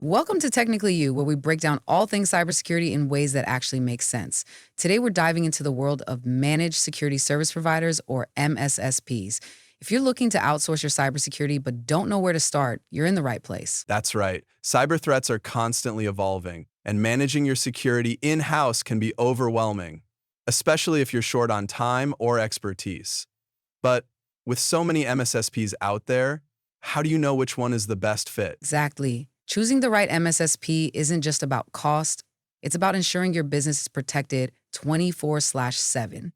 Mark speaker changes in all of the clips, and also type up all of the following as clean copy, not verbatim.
Speaker 1: Welcome to Technically You, where we break down all things cybersecurity in ways that actually make sense. Today, we're diving into the world of managed security service providers, or MSSPs. If you're looking to outsource your cybersecurity but don't know where to start, you're in the right place.
Speaker 2: That's right. Cyber threats are constantly evolving, and managing your security in-house can be overwhelming, especially if you're short on time or expertise. But with so many MSSPs out there, how do you know which one is the best fit?
Speaker 1: Exactly. Choosing the right MSSP isn't just about cost, it's about ensuring your business is protected 24/7.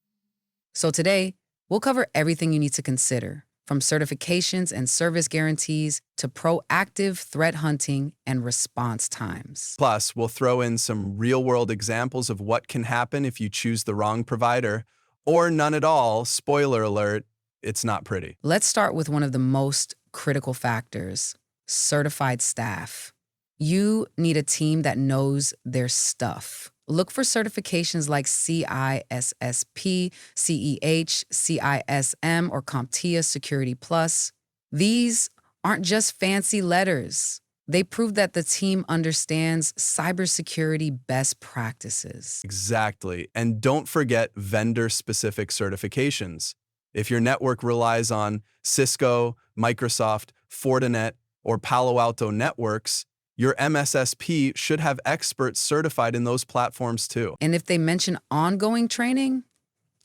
Speaker 1: So today, we'll cover everything you need to consider, from certifications and service guarantees to proactive threat hunting and response times.
Speaker 2: Plus, we'll throw in some real-world examples of what can happen if you choose the wrong provider, or none at all. Spoiler alert, it's not pretty.
Speaker 1: Let's start with one of the most critical factors: certified staff. You need a team that knows their stuff. Look for certifications like CISSP, CEH, CISM, or CompTIA Security Plus. These aren't just fancy letters. They prove that the team understands cybersecurity best practices.
Speaker 2: Exactly. And don't forget vendor-specific certifications. If your network relies on Cisco, Microsoft, Fortinet, or Palo Alto networks, your MSSP should have experts certified in those platforms too.
Speaker 1: And if they mention ongoing training,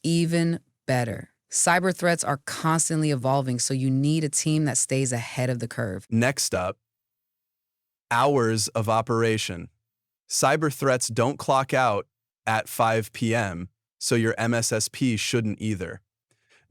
Speaker 1: even better. Cyber threats are constantly evolving, so you need a team that stays ahead of the curve.
Speaker 2: Next up, hours of operation. Cyber threats don't clock out at 5 p.m., so your MSSP shouldn't either.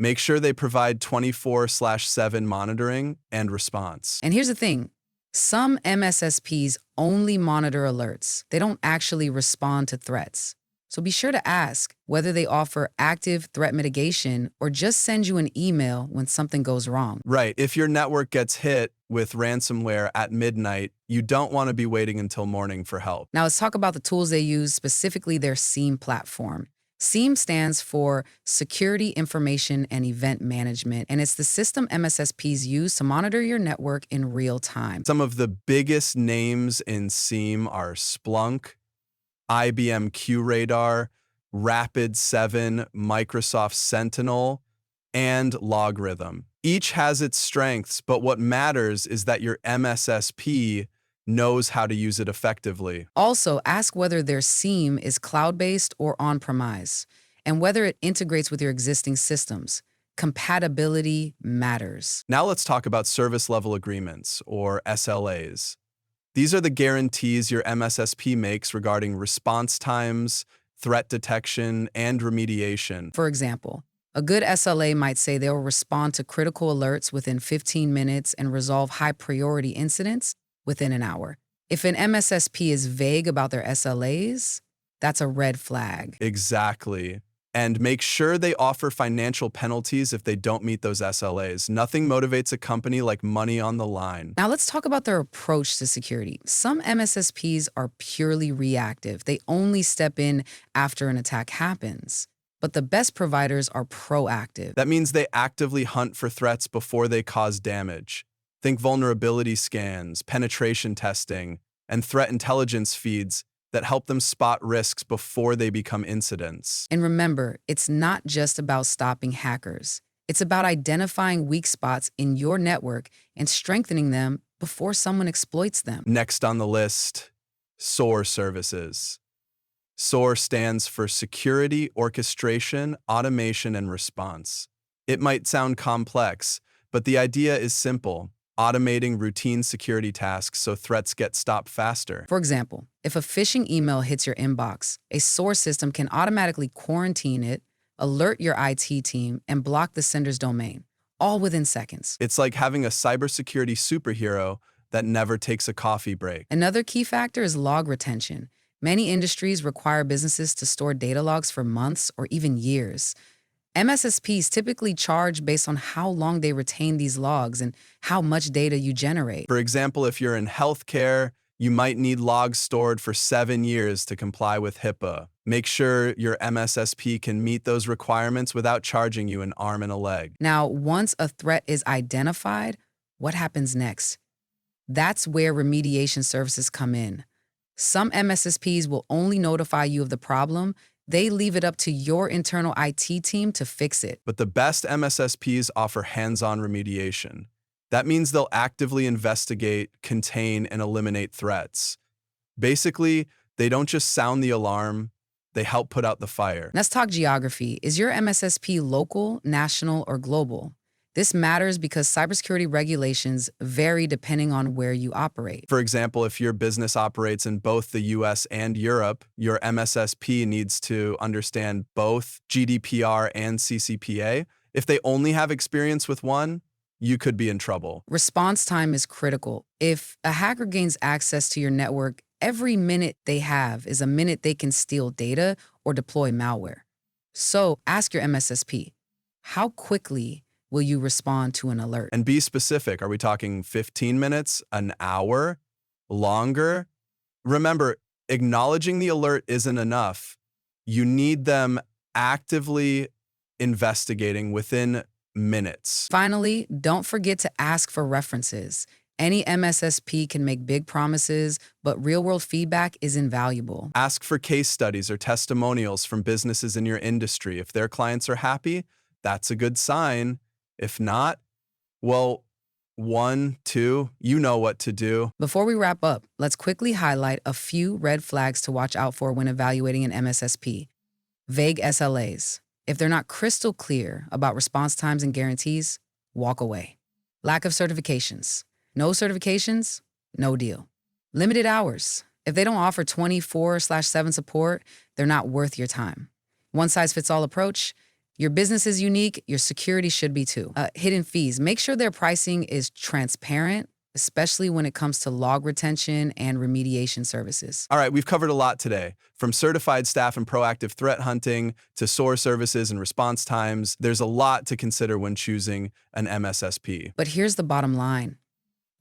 Speaker 2: Make sure they provide 24/7 monitoring and response.
Speaker 1: And here's the thing: some MSSPs only monitor alerts. They don't actually respond to threats. So be sure to ask whether they offer active threat mitigation or just send you an email when something goes wrong.
Speaker 2: Right, if your network gets hit with ransomware at midnight, you don't want to be waiting until morning for help.
Speaker 1: Now let's talk about the tools they use, specifically their SIEM platform. SIEM stands for Security Information and Event Management, and it's the system MSSPs use to monitor your network in real time.
Speaker 2: Some of the biggest names in SIEM are Splunk, IBM QRadar, Rapid7, Microsoft Sentinel, and Logarithm. Each has its strengths, but what matters is that your MSSP knows how to use it effectively.
Speaker 1: Also, ask whether their SIEM is cloud-based or on-premise, and whether it integrates with your existing systems. Compatibility matters.
Speaker 2: Now let's talk about service level agreements, or SLAs. These are the guarantees your MSSP makes regarding response times, threat detection, and remediation.
Speaker 1: For example, a good SLA might say they'll respond to critical alerts within 15 minutes and resolve high-priority incidents within an hour. If an MSSP is vague about their SLAs, that's a red flag.
Speaker 2: Exactly. And make sure they offer financial penalties if they don't meet those SLAs. Nothing motivates a company like money on the line.
Speaker 1: Now let's talk about their approach to security. Some MSSPs are purely reactive. They only step in after an attack happens. But the best providers are proactive.
Speaker 2: That means they actively hunt for threats before they cause damage. Think vulnerability scans, penetration testing, and threat intelligence feeds that help them spot risks before they become incidents.
Speaker 1: And remember, it's not just about stopping hackers. It's about identifying weak spots in your network and strengthening them before someone exploits them.
Speaker 2: Next on the list, SOAR services. SOAR stands for Security, Orchestration, Automation, and Response. It might sound complex, but the idea is simple: automating routine security tasks so threats get stopped faster.
Speaker 1: For example, if a phishing email hits your inbox, a SOAR system can automatically quarantine it, alert your IT team, and block the sender's domain, all within seconds.
Speaker 2: It's like having a cybersecurity superhero that never takes a coffee break.
Speaker 1: Another key factor is log retention. Many industries require businesses to store data logs for months or even years. MSSPs typically charge based on how long they retain these logs and how much data you generate.
Speaker 2: For example, if you're in healthcare, you might need logs stored for 7 years to comply with HIPAA. Make sure your MSSP can meet those requirements without charging you an arm and a leg.
Speaker 1: Now, once a threat is identified, what happens next? That's where remediation services come in. Some MSSPs will only notify you of the problem. They leave it up to your internal IT team to fix it.
Speaker 2: But the best MSSPs offer hands-on remediation. That means they'll actively investigate, contain, and eliminate threats. Basically, they don't just sound the alarm, they help put out the fire.
Speaker 1: Let's talk geography. Is your MSSP local, national, or global? This matters because cybersecurity regulations vary depending on where you operate.
Speaker 2: For example, if your business operates in both the US and Europe, your MSSP needs to understand both GDPR and CCPA. If they only have experience with one, you could be in trouble.
Speaker 1: Response time is critical. If a hacker gains access to your network, every minute they have is a minute they can steal data or deploy malware. So ask your MSSP, how quickly will you respond to an alert?
Speaker 2: And be specific. Are we talking 15 minutes, an hour, longer? Remember, acknowledging the alert isn't enough. You need them actively investigating within minutes.
Speaker 1: Finally, don't forget to ask for references. Any MSSP can make big promises, but real-world feedback is invaluable.
Speaker 2: Ask for case studies or testimonials from businesses in your industry. If their clients are happy, that's a good sign. If not, well, 1, 2, you know what to do.
Speaker 1: Before we wrap up, let's quickly highlight a few red flags to watch out for when evaluating an MSSP. Vague SLAs. If they're not crystal clear about response times and guarantees, walk away. Lack of certifications. No certifications, no deal. Limited hours. If they don't offer 24/7 support, they're not worth your time. One-size-fits-all approach. Your business is unique, your security should be too. Hidden fees. Make sure their pricing is transparent, especially when it comes to log retention and remediation services.
Speaker 2: All right, we've covered a lot today. From certified staff and proactive threat hunting to SOAR services and response times, there's a lot to consider when choosing an MSSP.
Speaker 1: But here's the bottom line.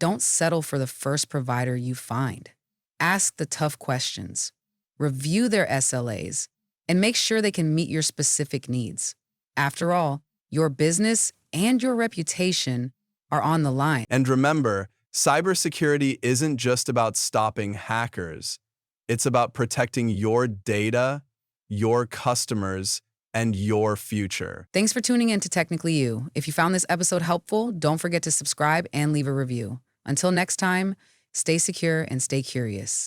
Speaker 1: Don't settle for the first provider you find. Ask the tough questions. Review their SLAs, and make sure they can meet your specific needs. After all, your business and your reputation are on the line.
Speaker 2: And remember, cybersecurity isn't just about stopping hackers. It's about protecting your data, your customers, and your future.
Speaker 1: Thanks for tuning in to Technically You. If you found this episode helpful, don't forget to subscribe and leave a review. Until next time, stay secure and stay curious.